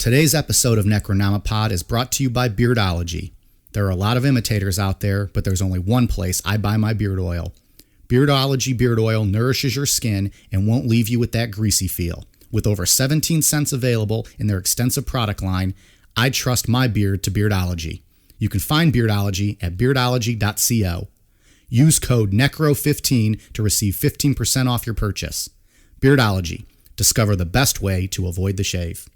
Today's episode of Necronomipod is brought to you by Beardology. There are a lot of imitators out there, but there's only one place I buy my beard oil. Beardology beard oil nourishes your skin and won't leave you with that greasy feel. With over 17 cents available in their extensive product line, I trust my beard to Beardology. You can find Beardology at beardology.co. Use code NECRO15 to receive 15% off your purchase. Beardology. Discover the best way to avoid the shave.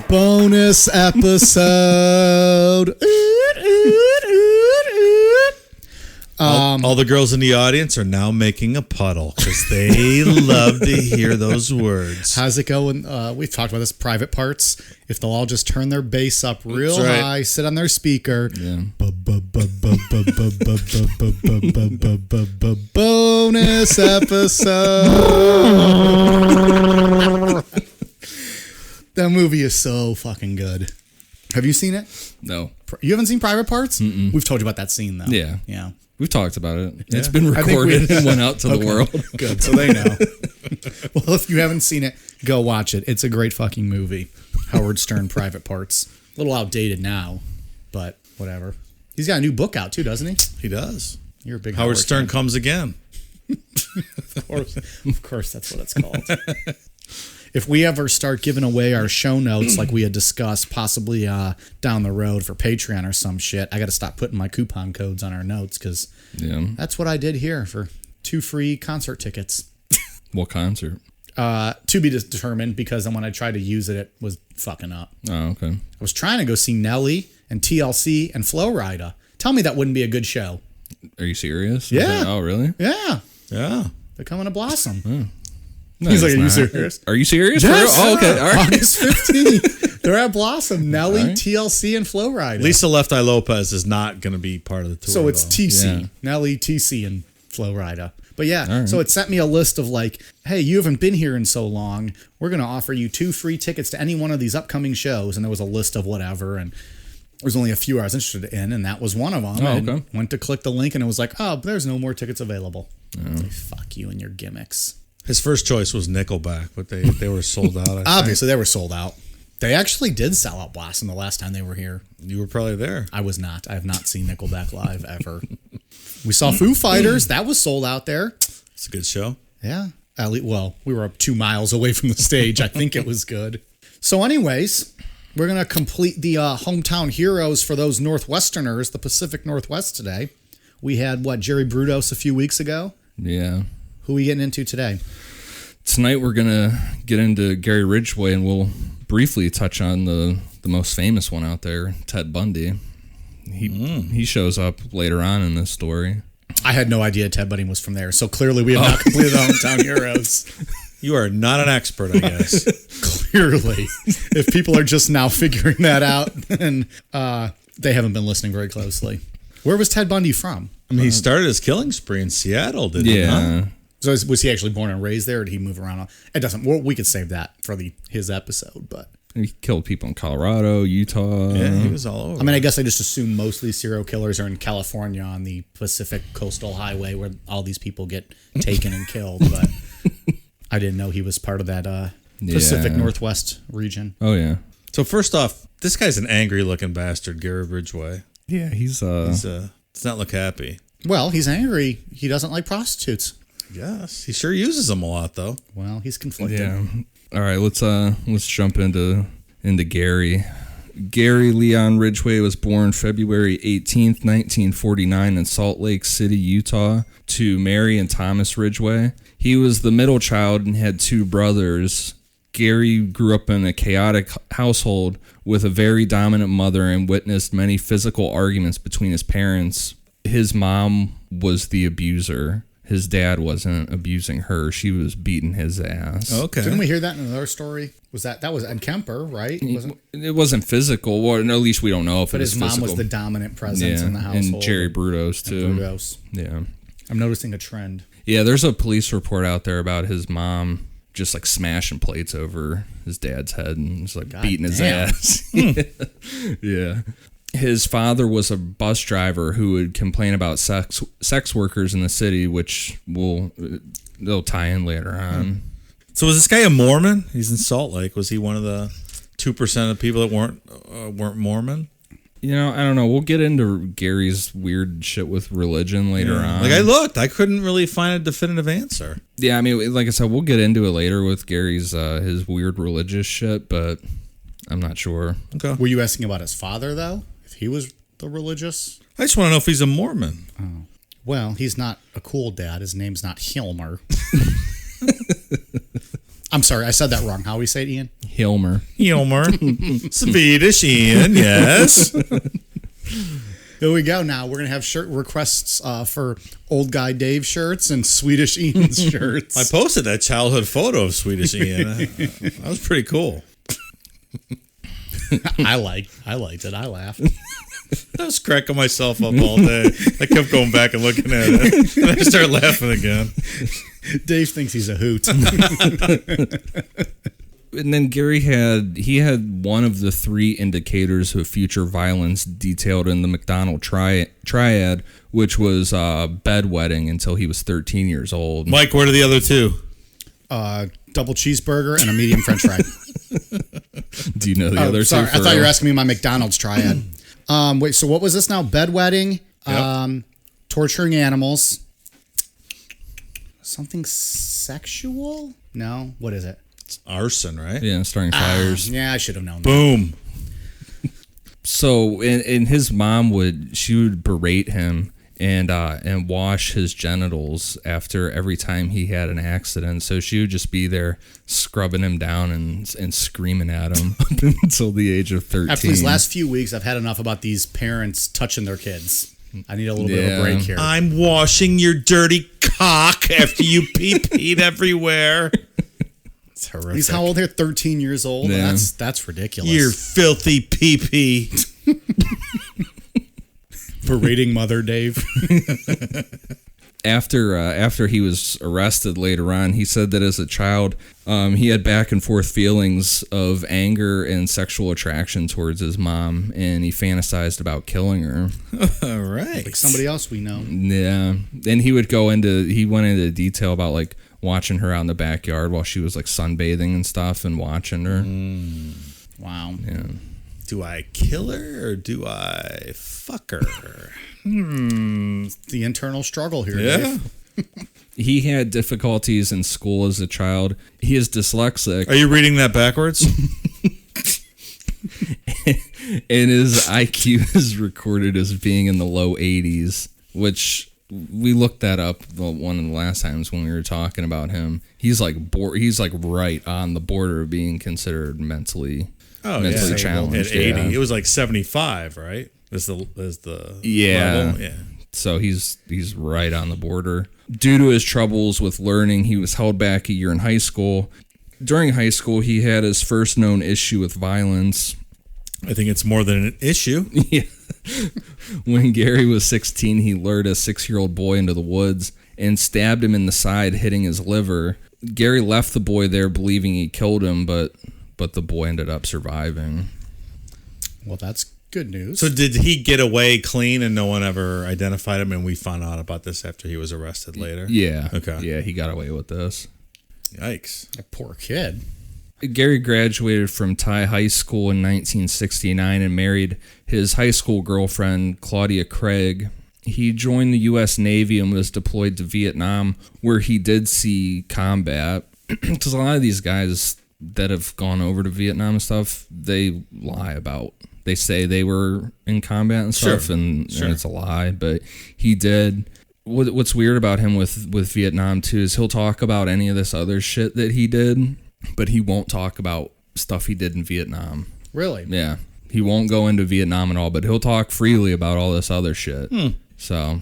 Bonus episode. All the girls in the audience are now making a puddle because they love to hear those words. How's it going? We've talked about this, private parts. If they'll all just turn their bass up real high, sit on their speaker. Yeah. Bonus episode. That movie is so fucking good. Have you seen it? No. You haven't seen Private Parts? Mm-mm. We've told you about that scene, though. Yeah. Yeah. We've talked about it. Yeah. It's been recorded and went out to the world. Good, so they know. Well, if you haven't seen it, go watch it. It's a great fucking movie. Howard Stern, Private Parts. A little outdated now, but whatever. He's got a new book out, too, doesn't he? He does. You're a big Howard Stern fan. comes again. Of course, that's what it's called. If we ever start giving away our show notes like we had discussed, possibly down the road for Patreon or some shit, I got to stop putting my coupon codes on our notes because that's what I did here for 2 free concert tickets. What concert? To be determined, because when I tried to use it, it was fucking up. Oh, okay. I was trying to go see Nelly and TLC and Flo Rida. Tell me that wouldn't be a good show. Are you serious? Yeah. Oh, really? Yeah. Yeah. They're coming to Blossom. No, He's like, it's are you not. serious? Are you serious? Yes. Oh, okay. All right. August 15th. They're at Blossom. Nelly, Right. TLC, and Flo Rida. Lisa Left Eye Lopez is not going to be part of the tour. So it's though. TC. Yeah. Nelly, TC, and Flo Rida. But yeah, All right. so it sent me a list of like, hey, you haven't been here in so long. We're going to offer you 2 free tickets to any one of these upcoming shows. And there was a list of whatever. And there was only a few I was interested in. And that was one of them. Oh, and okay. went to click the link and it was like, oh, there's no more tickets available. Like, fuck you and your gimmicks. His first choice was Nickelback, but they were sold out. I think. Obviously, they were sold out. They actually did sell out Blossom the last time they were here. You were probably there. I was not. I have not seen Nickelback live ever. We saw Foo Fighters. That was sold out there. It's a good show. Yeah. Well, we were up 2 miles away from the stage. I think it was good. So anyways, we're going to complete the hometown heroes for those Northwesterners, the Pacific Northwest today. We had, Jerry Brudos a few weeks ago? Yeah. Who are we getting into today? Tonight we're going to get into Gary Ridgway, and we'll briefly touch on the most famous one out there, Ted Bundy. He shows up later on in this story. I had no idea Ted Bundy was from there, so clearly we have not completed the hometown heroes. You are not an expert, I guess. Clearly. If people are just now figuring that out, then they haven't been listening very closely. Where was Ted Bundy from? I mean, he started his killing spree in Seattle, didn't he? Yeah. So was he actually born and raised there, or did he move around? It doesn't. Well, we could save that for his episode, but He killed people in Colorado, Utah. Yeah, he was all over. I mean, I guess I just assume most of these serial killers are in California on the Pacific Coastal Highway, where all these people get taken and killed. But I didn't know he was part of that Pacific Northwest region. Oh, yeah. So first off, this guy's an angry-looking bastard, Gary Ridgway. Yeah, he's does not look happy. Well, he's angry. He doesn't like prostitutes. Yes, he sure uses them a lot, though. Well, he's conflicted. Yeah. All right, let's jump into Gary. Gary Leon Ridgway was born February 18th, 1949 in Salt Lake City, Utah, to Mary and Thomas Ridgway. He was the middle child and had 2 brothers. Gary grew up in a chaotic household with a very dominant mother and witnessed many physical arguments between his parents. His mom was the abuser. his dad wasn't abusing her. She was beating his ass. Okay. Didn't we hear that in another story? Was that was in Kemper, right? It wasn't physical. Well, at least we don't know if But it was his mom physical. was the dominant presence in the household. And Jerry Brudos, too. Brudos. Yeah. I'm noticing a trend. Yeah, there's a police report out there about his mom just like smashing plates over his dad's head and just like beating his ass. Yeah. His father was a bus driver who would complain about sex workers in the city, which they'll tie in later on. So was this guy a Mormon? He's in Salt Lake. Was he one of the 2% of people that weren't Mormon? You know, I don't know. We'll get into Gary's weird shit with religion later on. Like I couldn't really find a definitive answer. Yeah, I mean, like I said, we'll get into it later with Gary's his weird religious shit, but I'm not sure. Okay. Were you asking about his father, though? If he was the religious? I just want to know if he's a Mormon. Oh. Well, he's not a cool dad. His name's not Hilmer. I'm sorry, I said that wrong. How we say it, Ian? Hilmer. Swedish Ian, yes. Here we go now. We're going to have shirt requests for Old Guy Dave shirts and Swedish Ian shirts. I posted that childhood photo of Swedish Ian. That was pretty cool. I liked it. I laughed. I was cracking myself up all day. I kept going back and looking at it. And I started laughing again. Dave thinks he's a hoot. And then Gary had one of the 3 indicators of future violence detailed in the McDonald triad, which was bedwetting until he was 13 years old. Mike, what are the other 2? Double cheeseburger and a medium French fry. Do you know the other 2? Sorry, I thought you were asking me my McDonald's triad. Wait, so what was this now? Bedwetting, torturing animals, something sexual? No, what is it? It's arson, right? Yeah, starting fires. Yeah, I should have known that. Boom. So, and his mom would berate him and wash his genitals after every time he had an accident. So she would just be there scrubbing him down and screaming at him up until the age of 13. After these last few weeks, I've had enough about these parents touching their kids. I need a little bit of a break here. I'm washing your dirty cock after you pee-peed everywhere. It's horrific. He's how old here? 13 years old? Yeah. That's ridiculous. You're filthy pee-pee. Berating mother, Dave. After he was arrested later on, he said that as a child, he had back and forth feelings of anger and sexual attraction towards his mom, and he fantasized about killing her. All right. Like somebody else we know. Yeah. And he went into detail about like watching her out in the backyard while she was like sunbathing and stuff and watching her. Wow. Yeah. Do I kill her or do I fuck her? The internal struggle here, Yeah. Dave. He had difficulties in school as a child. He is dyslexic. Are you reading that backwards? And his IQ is recorded as being in the low 80s, which we looked that up one of the last times when we were talking about him. He's like right on the border of being considered mentally challenged. At 80, it was like 75, right? Is the level? Yeah. So he's right on the border. Due to his troubles with learning, he was held back a year in high school. During high school, he had his first known issue with violence. I think it's more than an issue. Yeah. When Gary was 16, he lured a 6-year-old boy into the woods and stabbed him in the side, hitting his liver. Gary left the boy there believing he killed him, but the boy ended up surviving. Well, that's good news. So did he get away clean and no one ever identified him, and we found out about this after he was arrested later? Yeah. Okay. Yeah, he got away with this. Yikes. That poor kid. Gary graduated from Thai High School in 1969 and married his high school girlfriend, Claudia Craig. He joined the U.S. Navy and was deployed to Vietnam, where he did see combat. Because a lot of these guys that have gone over to Vietnam and stuff, they lie about. They say they were in combat and stuff, and it's a lie. But he did. What's weird about him with Vietnam, too, is he'll talk about any of this other shit that he did, but he won't talk about stuff he did in Vietnam. Really? Yeah. He won't go into Vietnam at all, but he'll talk freely about all this other shit. So,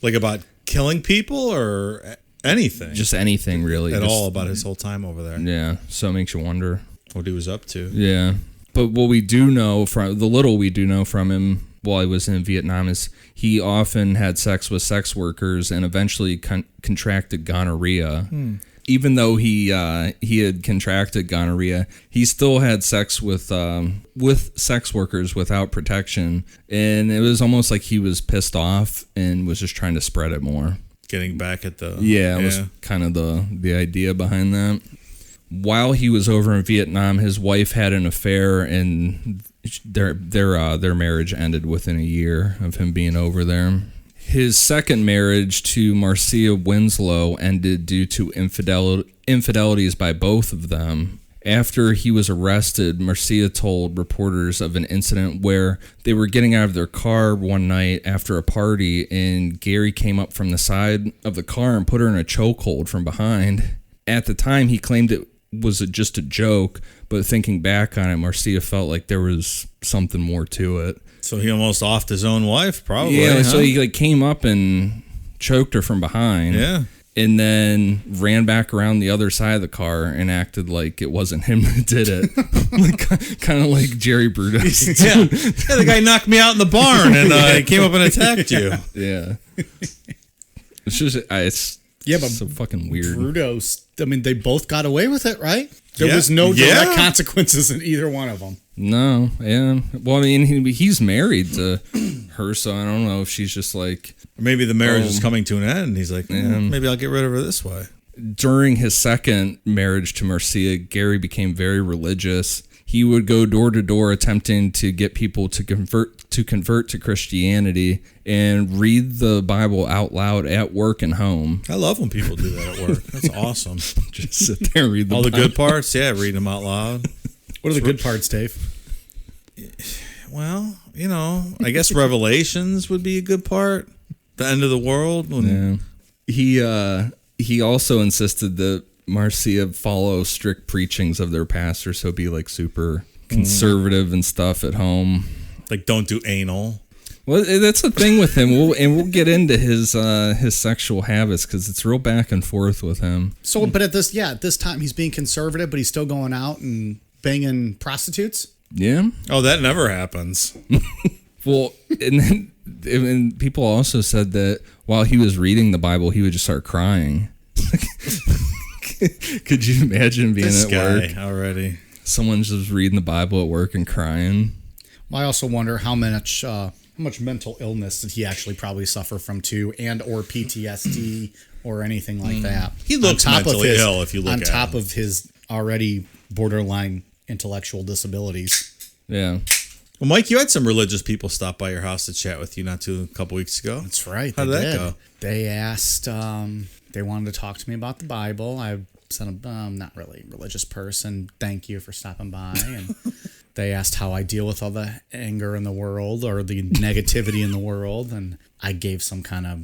like about killing people or anything? Just anything, really. At all about his whole time over there. Yeah, so it makes you wonder what he was up to. Yeah. But what we do know from the little we do know from him while he was in Vietnam is he often had sex with sex workers and eventually contracted gonorrhea. Even though he had contracted gonorrhea, he still had sex with sex workers without protection, and it was almost like he was pissed off and was just trying to spread it more. Getting back at the it was kind of the idea behind that. While he was over in Vietnam, his wife had an affair, and their marriage ended within a year of him being over there. His second marriage to Marcia Winslow ended due to infidelities by both of them. After he was arrested, Marcia told reporters of an incident where they were getting out of their car one night after a party, and Gary came up from the side of the car and put her in a chokehold from behind. At the time, he claimed it was just a joke, but thinking back on it, Marcia felt like there was something more to it. So he almost offed his own wife, probably. Yeah, so he came up and choked her from behind. Yeah. And then ran back around the other side of the car and acted like it wasn't him that did it. Kind of like Jerry Brudos. Yeah, the guy knocked me out in the barn and came up and attacked you. Yeah. It's just, but so fucking weird. Brudos, I mean, they both got away with it, right? There was no direct consequences in either one of them. No, yeah. Well, I mean, he's married to her, so I don't know if she's just like... Or maybe the marriage is coming to an end. He's like, maybe I'll get rid of her this way. During his second marriage to Marcia, Gary became very religious. He would go door to door attempting to get people to convert to Christianity and read the Bible out loud at work and home. I love when people do that at work. That's awesome. Just sit there and read the All Bible. The good parts, read them out loud. What are the good parts, Dave? Well, I guess Revelations would be a good part. The end of the world. He also insisted that Marcia follow strict preachings of their pastor, so be like super conservative and stuff at home. Like, don't do anal. Well, that's the thing with him. We'll get into his sexual habits because it's real back and forth with him. So, but at this time he's being conservative, but he's still going out and banging prostitutes. Yeah. Oh, that never happens. Well, and then people also said that while he was reading the Bible, he would just start crying. Could you imagine being at work already? Someone's just reading the Bible at work and crying. Well, I also wonder how much mental illness did he actually probably suffer from too, and or PTSD or anything like that. He looks mentally ill if you look at him. On top of his already borderline intellectual disabilities. Yeah. Well, Mike, you had some religious people stop by your house to chat with you a couple weeks ago. That's right. How did that go? They asked, they wanted to talk to me about the Bible. I said, I'm not really a religious person. Thank you for stopping by. And they asked how I deal with all the anger in the world or the negativity in the world. And I gave some kind of,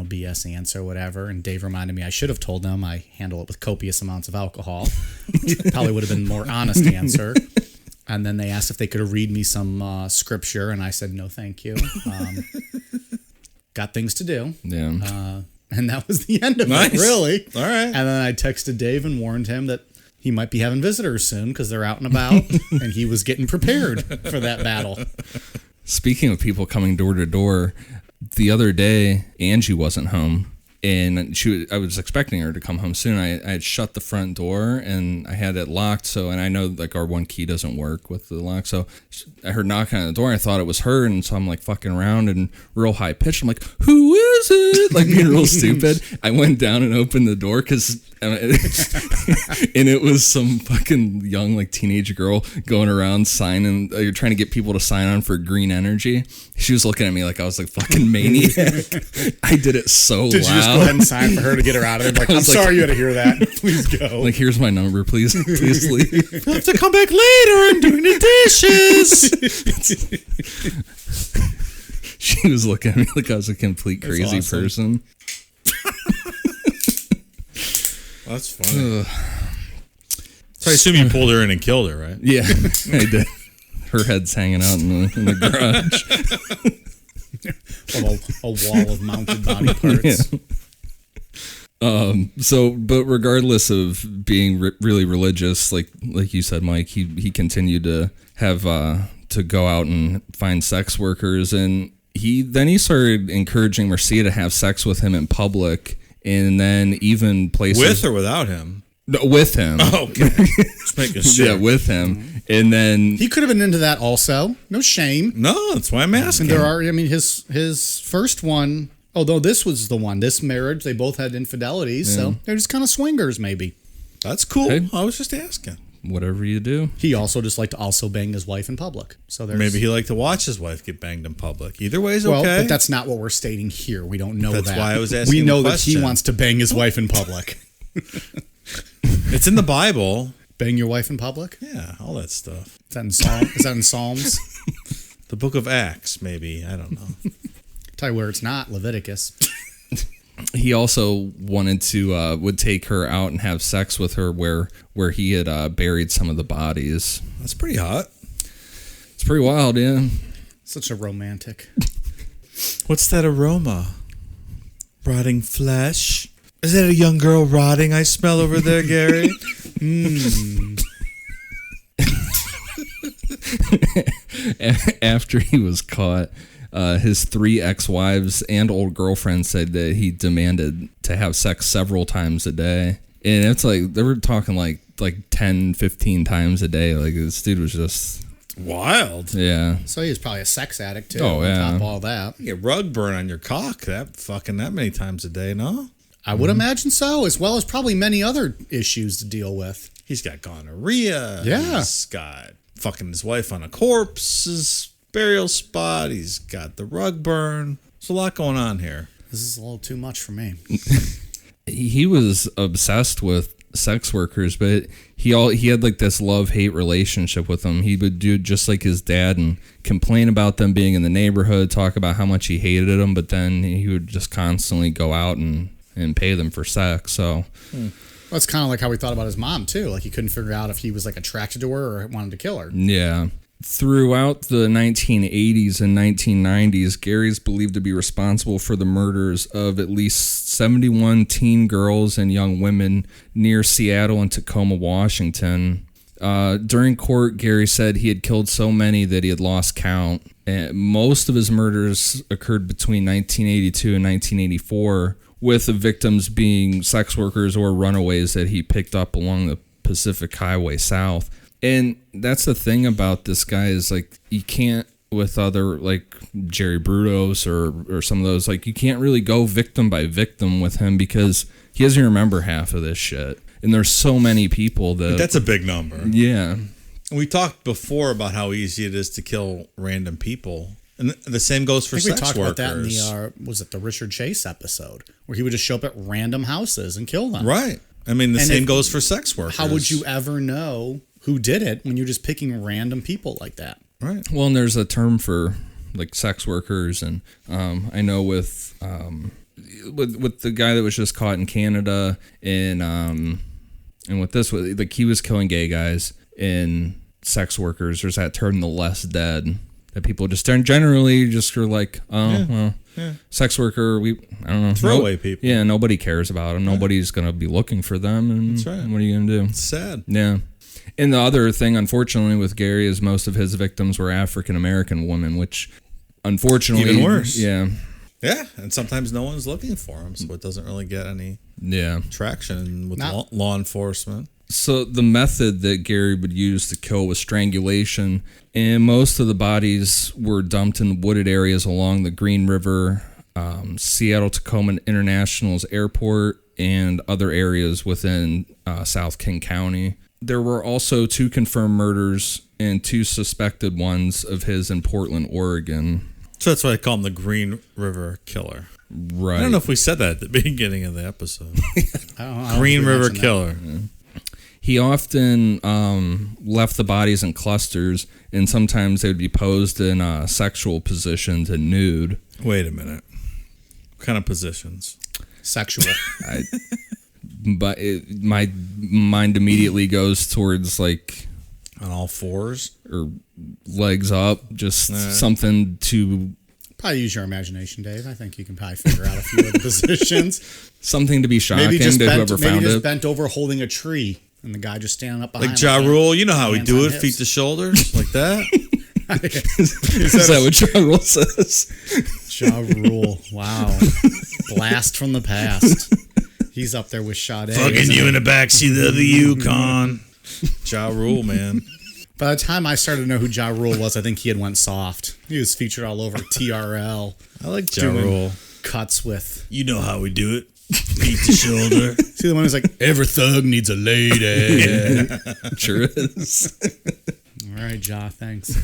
BS answer or whatever. And Dave reminded me I should have told them I handle it with copious amounts of alcohol. Probably would have been a more honest answer. And then they asked if they could read me some scripture. And I said, no, thank you. Got things to do. Yeah. And that was the end of it, really. All right. And then I texted Dave and warned him that he might be having visitors soon because they're out and about. And he was getting prepared for that battle. Speaking of people coming door to door, the other day, Angie wasn't home. And I was expecting her to come home soon. I had shut the front door and I had it locked. And I know like our one key doesn't work with the lock. So I heard knocking on the door. I thought it was her. And so I'm like fucking around and real high pitched. I'm like, who is it? Like being real stupid. I went down and opened the door and it was some fucking young like teenage girl going around signing. You're trying to get people to sign on for green energy. She was looking at me like I was like fucking maniac. I did it so loud. Did you just go ahead and sign for her to get her out of there? Like, I'm sorry you had to hear that. Please go. Like, here's my number. Please leave. I have to come back later and doing the dishes. She was looking at me like I was a complete crazy person. That's funny. So I assume you pulled her in and killed her, right? Yeah, I did. Her head's hanging out in the garage. a wall of mounted body parts. But regardless of being really religious, like you said, Mike, he continued to have to go out and find sex workers, and he started encouraging Marcia to have sex with him in public, and then even places with or without him. No, with him. Oh, okay. Just making sure. Yeah, with him. And then he could have been into that also. No shame. No, that's why I'm asking. And his first one, although this was this marriage, they both had infidelities, so they're just kind of swingers, maybe. That's cool. Hey. I was just asking. Whatever you do. He also just liked to also bang his wife in public. So maybe he liked to watch his wife get banged in public. Either way is okay. Well, but that's not what we're stating here. We don't know that. That's why I was asking. We know the that he wants to bang his wife in public. It's in the Bible. Bang your wife in public? Yeah, all that stuff. Is that in Psalms? The book of Acts, maybe. I don't know. Tell you where it's not, Leviticus. He also wanted to would take her out and have sex with her where he had buried some of the bodies. That's pretty hot. It's pretty wild, yeah. Such a romantic. What's that aroma? Rotting flesh? Is that a young girl rotting I smell over there, Gary? After he was caught, his 3 ex-wives and old girlfriend said that he demanded to have sex several times a day. And it's like, they were talking like 10, 15 times a day. Like, this dude was just wild. Yeah. So he was probably a sex addict, too. Oh, yeah. On top of all that. You get rug burn on your cock that many times a day, no? I would imagine so, as well as probably many other issues to deal with. He's got gonorrhea. Yeah. He's got fucking his wife on a corpse's burial spot. He's got the rug burn. There's a lot going on here. This is a little too much for me. He was obsessed with sex workers, but he had like this love-hate relationship with them. He would do just like his dad and complain about them being in the neighborhood, talk about how much he hated them, but then he would just constantly go out and pay them for sex. So That's kind of like how we thought about his mom too. Like he couldn't figure out if he was like attracted to her or wanted to kill her. Yeah. Throughout the 1980s and 1990s, Gary's believed to be responsible for the murders of at least 71 teen girls and young women near Seattle and Tacoma, Washington. During court, Gary said he had killed so many that he had lost count. And most of his murders occurred between 1982 and 1984, with the victims being sex workers or runaways that he picked up along the Pacific Highway South. And that's the thing about this guy is, like, you can't, with other, like, Jerry Brudos or some of those, like, you can't really go victim by victim with him because he doesn't remember half of this shit. And there's so many people that... That's a big number. Yeah. We talked before about how easy it is to kill random people. And the same goes for sex workers. We talked about that in the, was it the Richard Chase episode, where he would just show up at random houses and kill them. Right. I mean, the same goes for sex workers. How would you ever know who did it when you're just picking random people like that? Right. Well, and there's a term for, like, sex workers, and I know with the guy that was just caught in Canada, and with this, like, he was killing gay guys and sex workers. There's that term, the less dead, that people just generally just are like, sex worker, I don't know. Throwaway people. Yeah, nobody cares about them. Nobody's going to be looking for them. And that's right. What are you going to do? It's sad. Yeah. And the other thing, unfortunately, with Gary is most of his victims were African-American women, which unfortunately... Even worse. Yeah. Yeah, and sometimes no one's looking for him, so it doesn't really get any traction with law enforcement. So the method that Gary would use to kill was strangulation, and most of the bodies were dumped in wooded areas along the Green River, Seattle-Tacoma International's airport, and other areas within South King County. There were also 2 confirmed murders and 2 suspected ones of his in Portland, Oregon. So that's why I call him the Green River Killer. Right. I don't know if we said that at the beginning of the episode. I don't Green River Killer. Yeah. He often left the bodies in clusters, and sometimes they would be posed in sexual positions and nude. Wait a minute. What kind of positions? Sexual. But my mind immediately goes towards, like... On all fours? Or legs up, just something to Probably use your imagination, Dave. I think you can probably figure out a few of the positions. Something to be shocking Maybe just to whoever found just it. bent over holding a tree, and the guy just standing up behind Like him. Ja Rule, you know how we hands do on it, hips. feet to shoulders, like that. Is that what Ja Rule says? Ja Rule. Wow. Blast from the past. He's up there with Sade. Fucking you in the backseat of the Yukon. Ja Rule, man. By the time I started to know who Ja Rule was, I think he had went soft. He was featured all over TRL. I like Ja doing Rule. Cuts with. You know how we do it. Feet to shoulder. See the one who's like, every thug needs a lady. Sure is. All right, Ja, thanks.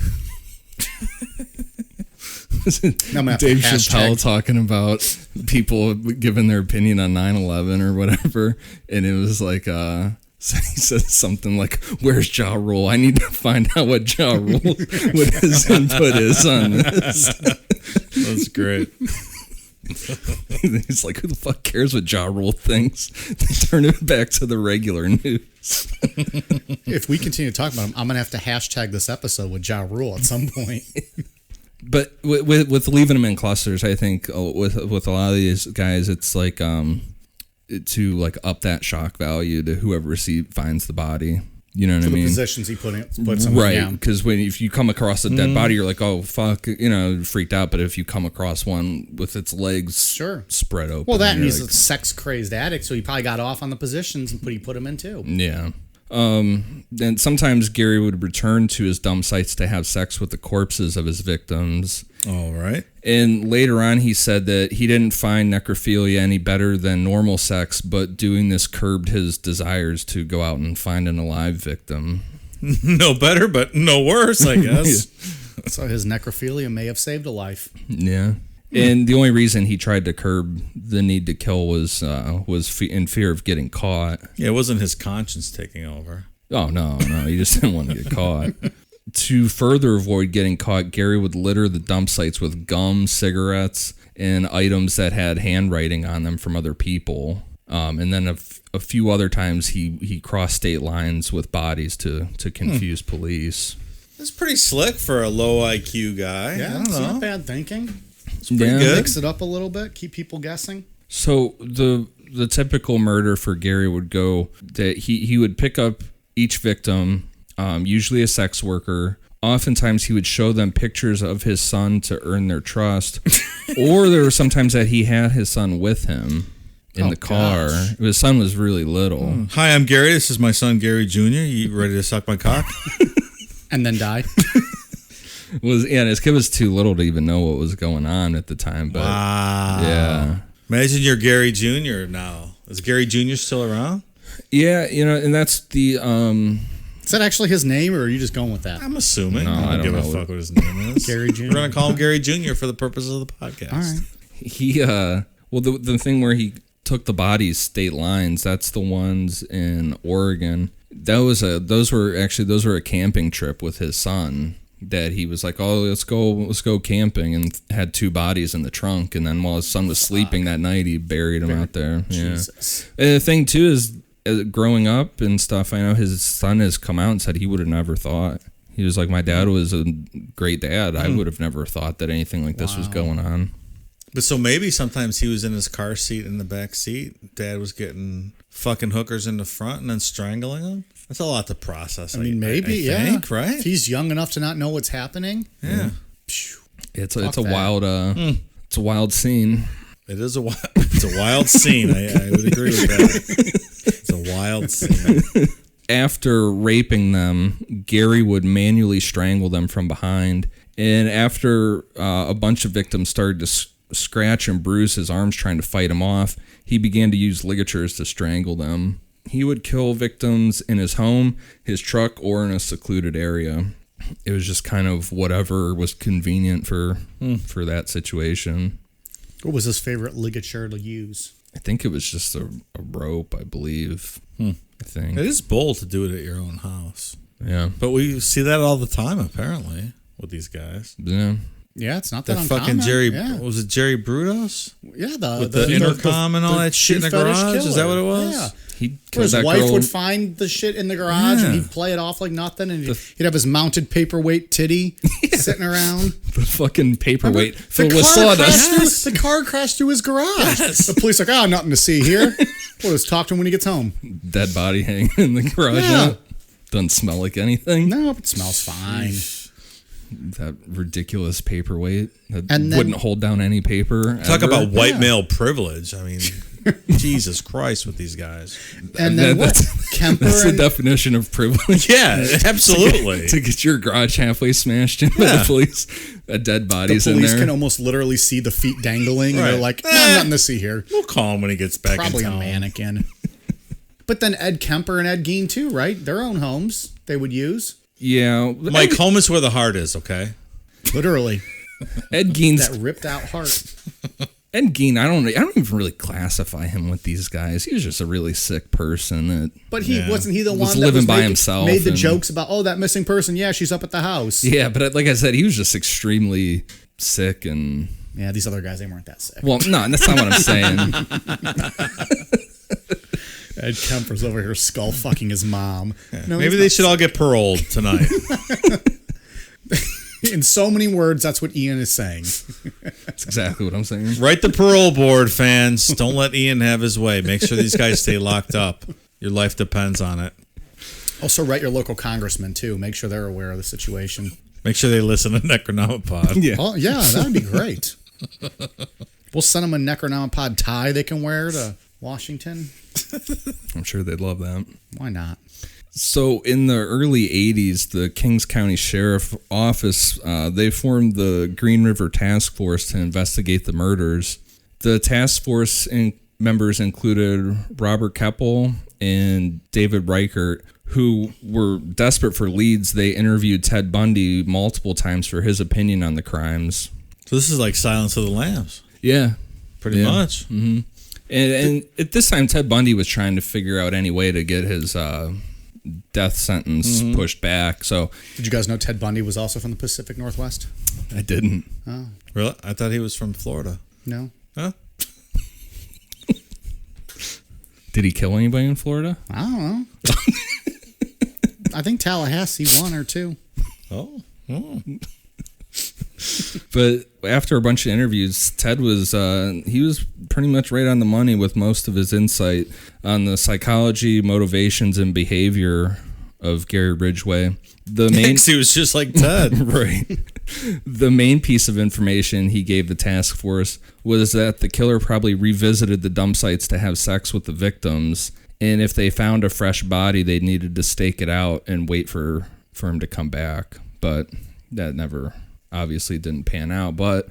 Now I'm gonna have to Dave hashtag- Chappelle talking about people giving their opinion on 9/11 or whatever, and it was like, he said something like, "Where's Ja Rule? I need to find out what Ja Rule, what his input is on this." That's great. He's like, "Who the fuck cares what Ja Rule thinks?" Turn it back to the regular news. If we continue to talk about him, I'm gonna have to hashtag this episode with Ja Rule at some point. But with leaving them in clusters, I think with a lot of these guys, it's like to like up that shock value to whoever finds the body. You know what I The mean? positions he puts him Right, down. because if you come across a dead body, you're like, oh fuck, freaked out. But if you come across one with its legs spread open, Well, that and you're he's like, a sex crazed addict, so he probably got off on the positions and he put him in too. yeah. Then sometimes Gary would return to his dump sites to have sex with the corpses of his victims. All right. And later on, he said that he didn't find necrophilia any better than normal sex, but doing this curbed his desires to go out and find an alive victim. No better, but no worse, I guess. So his necrophilia may have saved a life. Yeah. And the only reason he tried to curb the need to kill was in fear of getting caught. Yeah, it wasn't his conscience taking over. Oh, no, he just didn't want to get caught. To further avoid getting caught, Gary would litter the dump sites with gum, cigarettes, and items that had handwriting on them from other people. And then a few other times he crossed state lines with bodies to confuse police. That's pretty slick for a low IQ guy. Yeah, I don't it's know. not bad thinking. It's pretty good. Mix it up a little bit, keep people guessing. So the typical murder for Gary would go that he would pick up each victim, usually a sex worker. Oftentimes he would show them pictures of his son to earn their trust. Or there were sometimes that he had his son with him in the car. Gosh. His son was really little. Hi, I'm Gary. This is my son, Gary Jr. You ready to suck my cock? And then die. And his kid was too little to even know what was going on at the time. But Wow. yeah. Imagine you're Gary Jr. now. Is Gary Jr. still around? Yeah, and that's the Is that actually his name, or are you just going with that? I'm assuming. No, I don't give know. a fuck what his name is. Gary Jr. We're going to call him Gary Jr. for the purposes of the podcast. All right. he the thing where he took the bodies state lines, that's the ones in Oregon. Those were a camping trip with his son that he was like, oh, let's go camping, and had two bodies in the trunk, and then while his son was sleeping that night, he buried him out there. Jesus. Yeah. And the thing too is, growing up and stuff, I know his son has come out and said he would have never thought. He was like, my dad was a great dad. I would have never thought that anything like this was going on. But so maybe sometimes he was in his car seat in the back seat. Dad was getting fucking hookers in the front and then strangling them. That's a lot to process. I mean, maybe, I think, right? If he's young enough to not know what's happening. Yeah. It's a wild scene. It is a wild scene. I would agree with that. It's a wild scene. After raping them, Gary would manually strangle them from behind. And after a bunch of victims started to scratch and bruise his arms trying to fight him off, he began to use ligatures to strangle them. He would kill victims in his home, his truck, or in a secluded area. It was just kind of whatever was convenient for that situation. What was his favorite ligature to use? I think it was just a rope, I believe. I think. It is bold to do it at your own house. Yeah. But we see that all the time, apparently, with these guys. Yeah. Yeah, it's not that That uncommon. fucking Jerry, Yeah, was it Jerry Brudos? yeah With the intercom and all that shit in the shoe fetish garage? Is that what it killer. was? Yeah. He Where killed his that wife girl. would find the shit in the garage and Yeah. he'd play it off like nothing, and he'd have his mounted paperweight titty sitting around. The fucking paperweight The filled with car, sawdust. crashed through, the car crashed through his garage. The police are like, nothing to see here. We'll just talk to him when he gets home. Dead body hanging in the garage. Yeah. Now. Doesn't smell like anything. No, it smells fine. That ridiculous paperweight that And then- wouldn't hold down any paper. Talk ever. about white Yeah. male privilege. I mean, Jesus Christ with these guys. And then what? That's Kemper the and definition of privilege. Yeah, absolutely. To get your garage halfway smashed in by Yeah. the police. A dead the body's in police there. can almost literally see the feet dangling, and Right. they're like, nothing to see here. We'll call him when he gets back Probably in a town. mannequin. But then Ed Kemper and Ed Gein too, right? Their own homes they would use. Yeah. Mike, home is where the heart is, okay? Literally. Ed Gein's That ripped out heart. Ed Gein, I don't even really classify him with these guys. He was just a really sick person that But he Yeah. wasn't he the Was one that living was by making- himself made the and- jokes about, that missing person, yeah, she's up at the house. yeah, but like I said, he was just extremely sick and Yeah, these other guys, they weren't that sick. well, no, that's not what I'm saying. Ed Kemper's over here skull fucking his mom. No, Maybe they should all get paroled tonight. in so many words, that's what Ian is saying. That's exactly what I'm saying. Write the parole board, fans. Don't let Ian have his way. Make sure these guys stay locked up. Your life depends on it. Also, write your local congressman, too. Make sure they're aware of the situation. Make sure they listen to Necronomipod. Yeah. Oh, yeah, that would be great. We'll send them a Necronomipod tie they can wear to Washington. I'm sure they'd love that. Why not? So in the early 80s, the Kings County Sheriff Office, they formed the Green River Task Force to investigate the murders. The task force members included Robert Keppel and David Reichert, who were desperate for leads. They interviewed Ted Bundy multiple times for his opinion on the crimes. So this is like Silence of the Lambs, Yeah. pretty much. Mm-hmm. And at this time, Ted Bundy was trying to figure out any way to get his death sentence pushed back. So Did you guys know Ted Bundy was also from the Pacific Northwest? I didn't. Really? I thought he was from Florida. No. Huh? Did he kill anybody in Florida? I don't know. I think Tallahassee, one or two. Oh. But after a bunch of interviews, Ted was he was pretty much right on the money with most of his insight on the psychology, motivations, and behavior of Gary Ridgway. The main He was just like Ted. right. The main piece of information he gave the task force was that the killer probably revisited the dump sites to have sex with the victims, and if they found a fresh body, they needed to stake it out and wait for him to come back. But that never obviously didn't pan out. But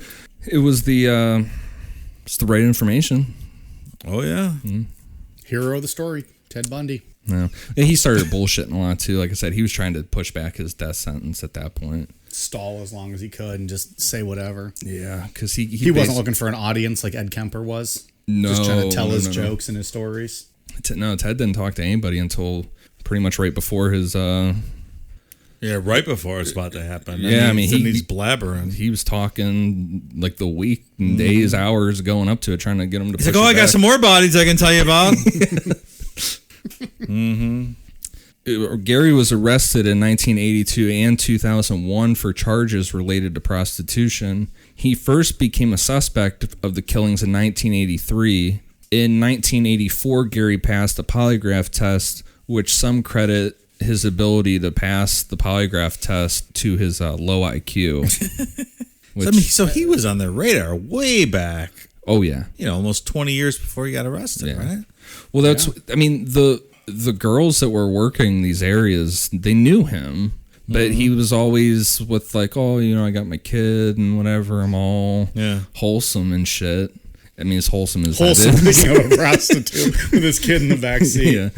it was it's the right information. Oh, yeah. Hero of the story, Ted Bundy. No, and he started bullshitting a lot too. Like I said, he was trying to push back his death sentence at that point. Stall as long as he could and just say whatever. Yeah, because he wasn't looking for an audience like Ed Kemper was. No, Just trying to tell his no. jokes and his stories. No, Ted didn't talk to anybody until pretty much right before his. Yeah, right before it's about to happen. Yeah, I mean, he's blabbering. He was talking like the week, and days, hours going up to it, trying to get him to. He's push like, oh, it I got back. some more bodies I can tell you about. Gary was arrested in 1982 and 2001 for charges related to prostitution. He first became a suspect of the killings in 1983. In 1984, Gary passed a polygraph test, which some credit his ability to pass the polygraph test to his low IQ. So he was on their radar way back. Oh, yeah. Almost 20 years before he got arrested, Yeah. right? Well, that's, I mean, the girls that were working these areas, they knew him, but he was always with like, oh, I got my kid and whatever. I'm all wholesome and shit. I mean, as wholesome as that is. Being a prostitute with his kid in the backseat. Yeah.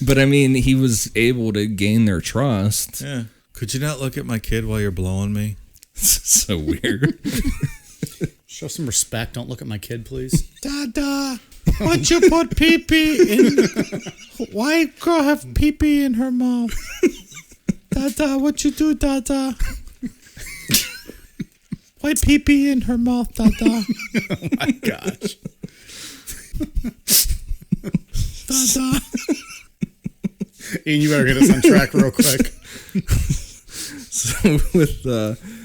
But I mean, he was able to gain their trust. Yeah. Could you not look at my kid while you're blowing me? So weird. Show some respect. Don't look at my kid, please. Dada, why'd you put pee-pee in? Why girl have pee-pee in her mouth? Dada, what you do, Dada? my pee-pee in her mouth, Dada. Oh my gosh. Dada. Ian, you better get us on track real quick. So with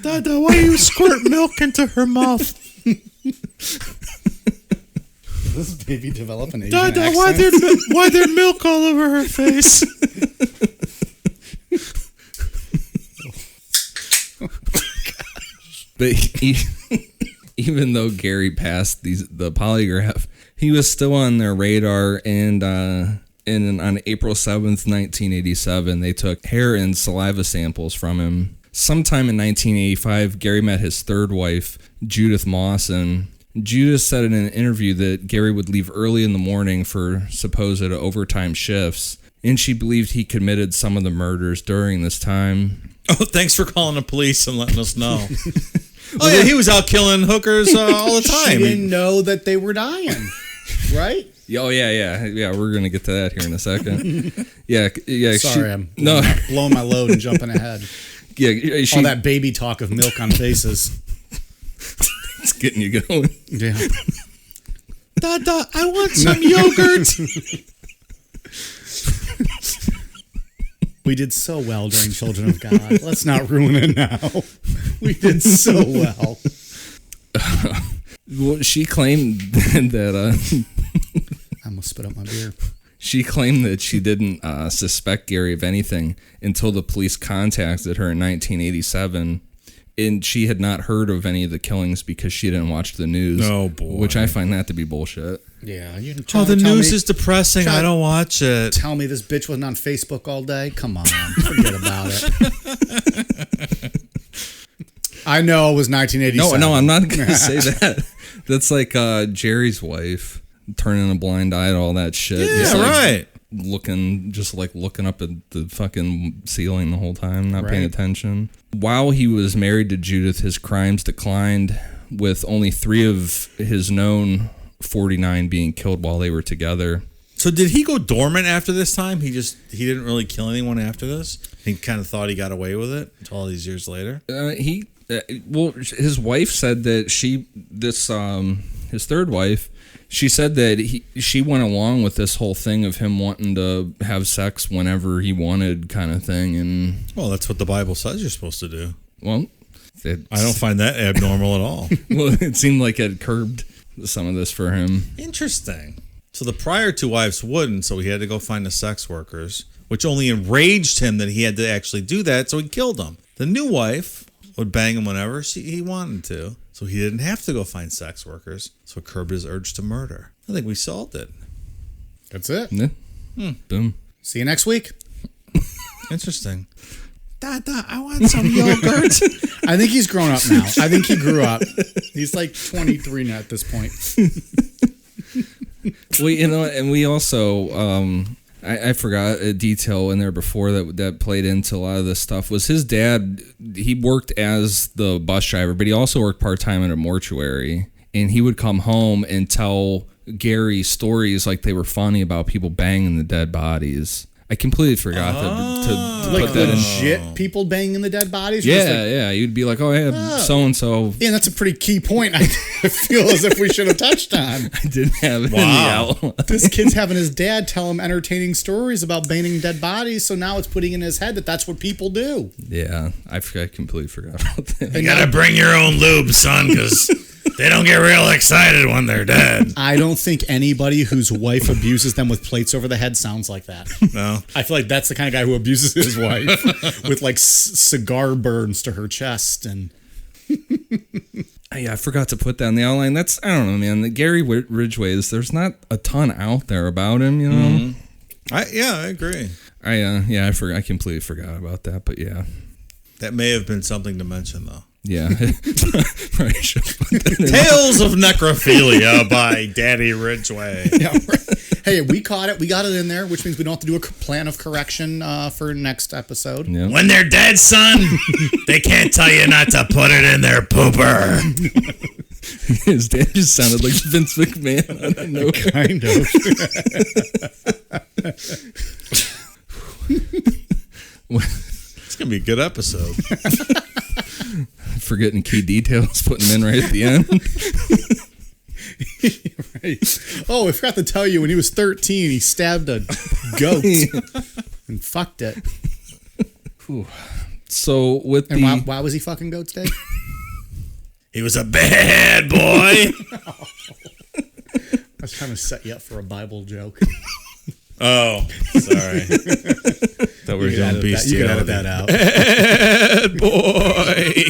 Dada, why you squirt milk into her mouth? Does this baby develop an Asian Dada, accent? why there milk all over her face? But even though Gary passed the polygraph, he was still on their radar. And on April 7th, 1987, they took hair and saliva samples from him. Sometime in 1985, Gary met his third wife, Judith Mawson. Judith said in an interview that Gary would leave early in the morning for supposed overtime shifts, and she believed he committed some of the murders during this time. Oh, thanks for calling the police and letting us know. Oh, yeah, he was out killing hookers all the time. She didn't know that they were dying, right? Oh, yeah. We're going to get to that here in a second. Yeah. Sorry, I'm blowing my load and jumping ahead. Yeah, all that baby talk of milk on faces. It's getting you going. Yeah. Dada, I want some yogurt. We did so well during Children of God. Let's not ruin it now. We did so well. Well, she claimed that... I almost spit up my beer. She claimed that she didn't suspect Gary of anything until the police contacted her in 1987, and she had not heard of any of the killings because she didn't watch the news. Oh, boy. Which I find that to be bullshit. Yeah. The news is depressing. I don't watch it. Tell me this bitch wasn't on Facebook all day? Come on. Forget about it. I know it was 1987. No, I'm not going to say that. That's like Jerry's wife. Turning a blind eye to all that shit. Yeah, just right. Looking up at the fucking ceiling the whole time, not paying attention. While he was married to Judith, his crimes declined, with only 3 of his known 49 being killed while they were together. So did he go dormant after this time? He didn't really kill anyone after this? He kind of thought he got away with it until all these years later? His wife said that his third wife, she said that she went along with this whole thing of him wanting to have sex whenever he wanted, kind of thing. And well, that's what the Bible says you're supposed to do. Well, I don't find that abnormal at all. Well, it seemed like it curbed some of this for him. Interesting. So the prior 2 wives wouldn't, so he had to go find the sex workers, which only enraged him that he had to actually do that, so he killed them. The new wife would bang him whenever he wanted to. So he didn't have to go find sex workers. So it curbed his urge to murder. I think we solved it. That's it. Yeah. Boom. See you next week. Interesting. Dada, I want some yogurt. I think he's grown up now. I think he grew up. He's like 23 now at this point. Well, and we also... I forgot a detail in there before that played into a lot of this stuff. Was his dad, he worked as the bus driver, but he also worked part-time at a mortuary. And he would come home and tell Gary stories like they were funny about people banging the dead bodies. I completely forgot to like put that in. Legit people banging the dead bodies? Yeah. You'd be like, oh, yeah, so-and-so. Yeah, that's a pretty key point I feel as if we should have touched on. I didn't have it in the outline. This kid's having his dad tell him entertaining stories about banging dead bodies, so now it's putting in his head that that's what people do. Yeah, I completely forgot about that. You gotta bring your own lube, son, because they don't get real excited when they're dead. I don't think anybody whose wife abuses them with plates over the head sounds like that. No. I feel like that's the kind of guy who abuses his wife with like cigar burns to her chest. And yeah, I forgot to put that in the outline. I don't know, man. The Gary Ridgway, there's not a ton out there about him, you know? Mm-hmm. I agree. I completely forgot about that, but yeah. That may have been something to mention, though. Yeah. Right, Tales of Necrophilia by Daddy Ridgway. Yeah, right. Hey, we caught it. We got it in there, which means we don't have to do a plan of correction for next episode. Yeah. When they're dead, son, they can't tell you not to put it in their pooper. His dad just sounded like Vince McMahon. I don't know. Kind of. It's going to be a good episode. forgetting key details, putting them in right at the end. Right. Oh, I forgot to tell you, when he was 13, he stabbed a goat and fucked it. Whew. So with And the why was he fucking goats, Dave? He was a bad boy. I was trying to set you up for a Bible joke. Oh, sorry. That was your own You can edit that out. Bad boy.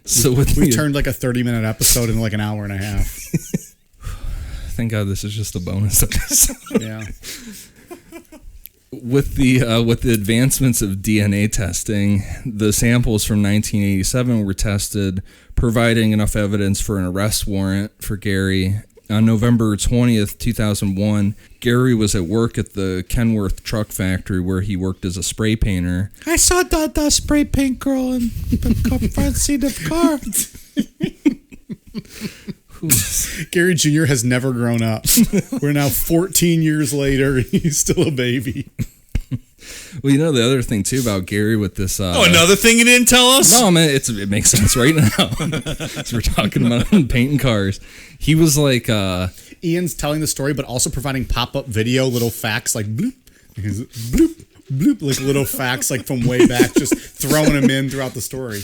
so with We the, turned like a 30-minute episode into like an hour and a half. thank God this is just a bonus episode. Yeah. With the advancements of DNA testing, the samples from 1987 were tested, providing enough evidence for an arrest warrant for Gary. On November 20th, 2001, Gary was at work at the Kenworth truck factory where he worked as a spray painter. I saw that spray paint girl in the front seat of the car. Gary Jr. has never grown up. We're now 14 years later. He's still a baby. Well, you know the other thing too about Gary with this. Another thing you didn't tell us? No, man, it makes sense right now. So we're talking about painting cars. He was like, Ian's telling the story, but also providing pop-up video, little facts like bloop, bloop, bloop, like little facts like from way back, just throwing them in throughout the story.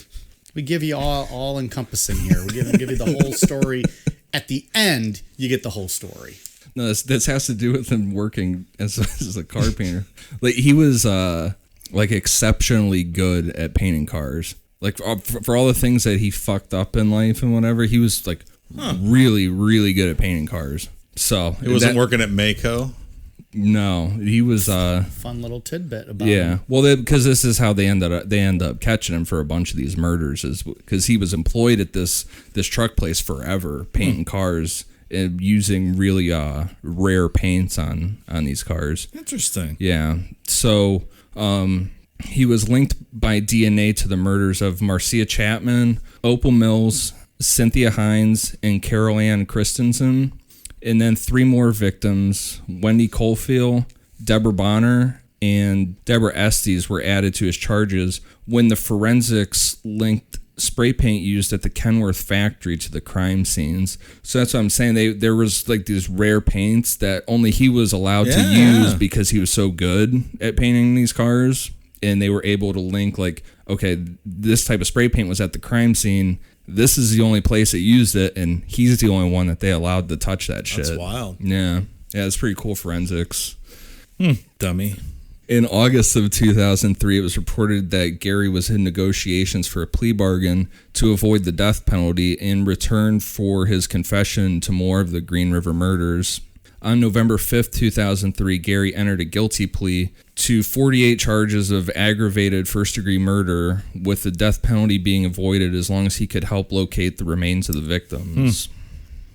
We give you all encompassing here. We give you the whole story. At the end, you get the whole story. no, this has to do with him working as a car painter. Like he was like exceptionally good at painting cars. Like for all the things that he fucked up in life and whatever, he was like really, really good at painting cars. So He wasn't working at Mako. No, he was. Fun little tidbit about Yeah, him. well, because this is how they end up catching him for a bunch of these murders, is because he was employed at this truck place forever, painting cars and using really rare paints on these cars. Interesting. Yeah, so he was linked by DNA to the murders of Marcia Chapman, Opal Mills, Cynthia Hines, and Carol Ann Christensen. And then 3 more victims, Wendy Coalfield, Deborah Bonner, and Deborah Estes were added to his charges when the forensics linked spray paint used at the Kenworth factory to the crime scenes. So that's what I'm saying. There was like these rare paints that only he was allowed to use because he was so good at painting these cars. And they were able to link like, okay, this type of spray paint was at the crime scene. This is the only place that used it, and he's the only one that they allowed to touch that shit. That's wild. Yeah, it's pretty cool forensics. Dummy. In August of 2003, it was reported that Gary was in negotiations for a plea bargain to avoid the death penalty in return for his confession to more of the Green River murders. On November 5th, 2003, Gary entered a guilty plea to 48 charges of aggravated first-degree murder, with the death penalty being avoided as long as he could help locate the remains of the victims.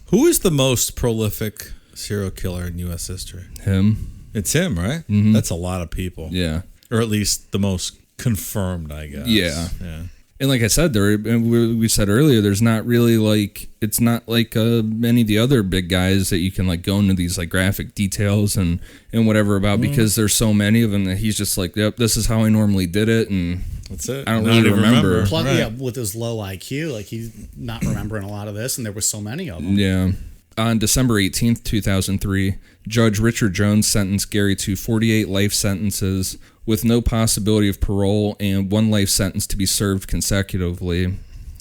Who is the most prolific serial killer in U.S. history? Him? It's him, right? Mm-hmm. That's a lot of people. Yeah. Or at least the most confirmed, I guess. Yeah. Yeah. And like I said, we said earlier, there's not really like, it's not like many of the other big guys that you can like go into these like graphic details and whatever about, because there's so many of them that he's just like, yep, this is how I normally did it. And That's it. I don't really remember. Plus, Right. yeah, with his low IQ, like he's not remembering a lot of this, and there was so many of them. Yeah. On December 18th, 2003, Judge Richard Jones sentenced Gary to 48 life sentences with no possibility of parole and 1 life sentence to be served consecutively.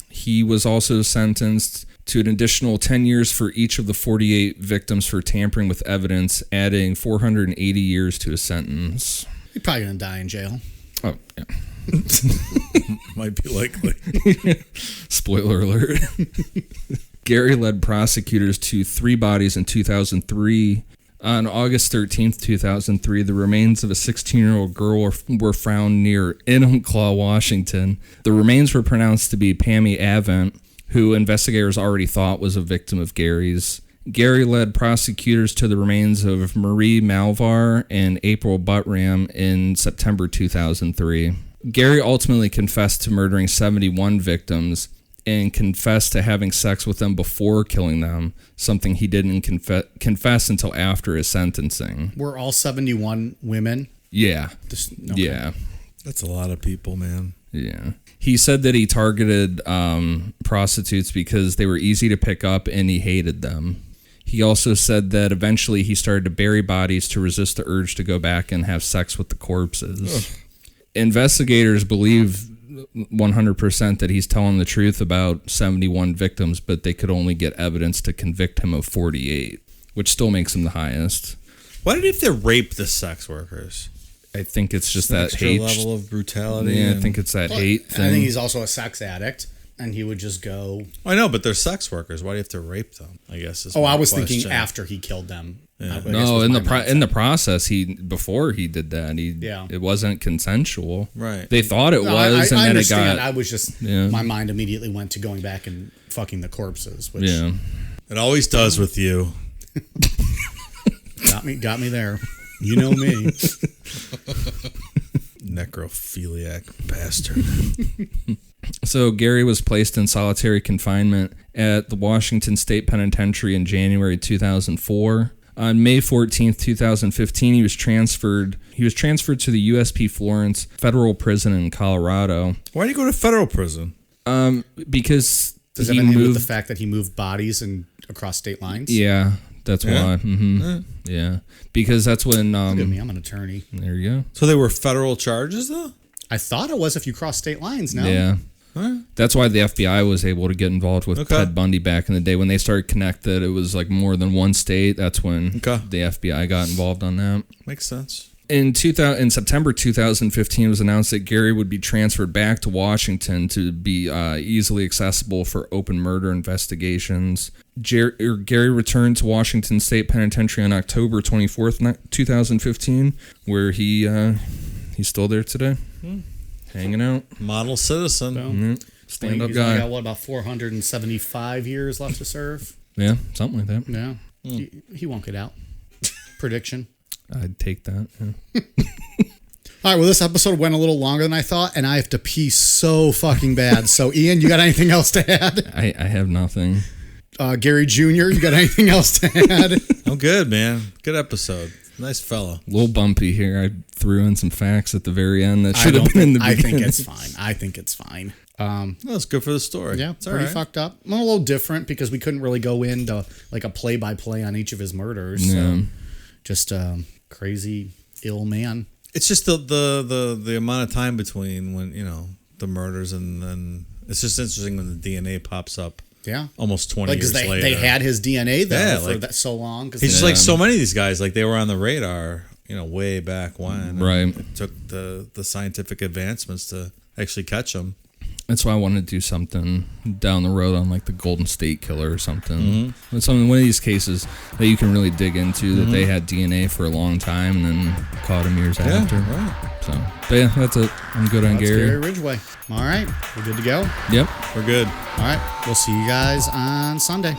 He was also sentenced to an additional 10 years for each of the 48 victims for tampering with evidence, adding 480 years to his sentence. He's probably going to die in jail. Oh, yeah. Might be likely. Spoiler alert. Gary led prosecutors to 3 bodies in 2003. On August 13th, 2003, the remains of a 16-year-old girl were found near Enumclaw, Washington. The remains were pronounced to be Pammy Avant, who investigators already thought was a victim of Gary's. Gary led prosecutors to the remains of Marie Malvar and April Buttram in September 2003. Gary ultimately confessed to murdering 71 victims and confessed to having sex with them before killing them, something he didn't confess until after his sentencing. Were all 71 women? Yeah. Okay. Yeah. That's a lot of people, man. Yeah. He said that he targeted prostitutes because they were easy to pick up and he hated them. He also said that eventually he started to bury bodies to resist the urge to go back and have sex with the corpses. Ugh. Investigators believe 100% that he's telling the truth about 71 victims, but they could only get evidence to convict him of 48, which still makes him the highest. Why did he have to rape the sex workers? I think it's just an that extra hate level of brutality. Yeah, I think it's that hate thing. I think he's also a sex addict, and he would just go. I know, but they're sex workers. Why do you have to rape them? I guess. Is I was question. thinking after he killed them. Yeah. No, in the process, before he did that, it wasn't consensual. Right. They thought it was, and I then understand. it got. I was just my mind immediately went to going back and fucking the corpses. Which it always does with you. got me there. You know me. Necrophiliac bastard. So Gary was placed in solitary confinement at the Washington State Penitentiary in January 2004. On May 14th, 2015, he was transferred to the USP Florence Federal Prison in Colorado. Why did he go to federal prison? Because does that have anything to do with the fact that he moved bodies across state lines? Yeah, that's why. Mm-hmm. Yeah, because that's when. Look at me, I'm an attorney. There you go. So they were federal charges, though? I thought it was if you cross state lines. No. Yeah. That's why the FBI was able to get involved with Ted Bundy back in the day. When they started connected, it was like more than one state. That's when the FBI got involved on that. Makes sense. In September 2015, it was announced that Gary would be transferred back to Washington to be easily accessible for open murder investigations. Gary returned to Washington State Penitentiary on October 24th, 2015, where he's still there today. Hanging out. Model citizen. So, stand-up guy. He's got, about 475 years left to serve? Yeah, something like that. Yeah. He won't get out. Prediction. I'd take that. Yeah. All right, well, this episode went a little longer than I thought, and I have to pee so fucking bad. So, Ian, you got anything else to add? I have nothing. Gary Jr., you got anything else to add? I'm good, man. Good episode. Nice fella. A little bumpy here. I threw in some facts at the very end that should have been in the beginning. I think it's fine. That's good for the story. Yeah, it's pretty fucked up. A little different because we couldn't really go into like a play-by-play on each of his murders. Yeah. So just crazy, ill man. It's just the amount of time between when, the murders and then it's just interesting when the DNA pops up. Yeah. Almost 20 years later. They had his DNA there for that so long. He's just like so many of these guys, like they were on the radar, way back when. Right. It took the scientific advancements to actually catch them. That's why I wanted to do something down the road on like the Golden State Killer or something. Mm-hmm. One of these cases that you can really dig into that they had DNA for a long time and then caught him years after. Right. So, but yeah, that's it. I'm good on Gary. Gary Ridgway. All right. We're good to go? Yep. We're good. All right. We'll see you guys on Sunday.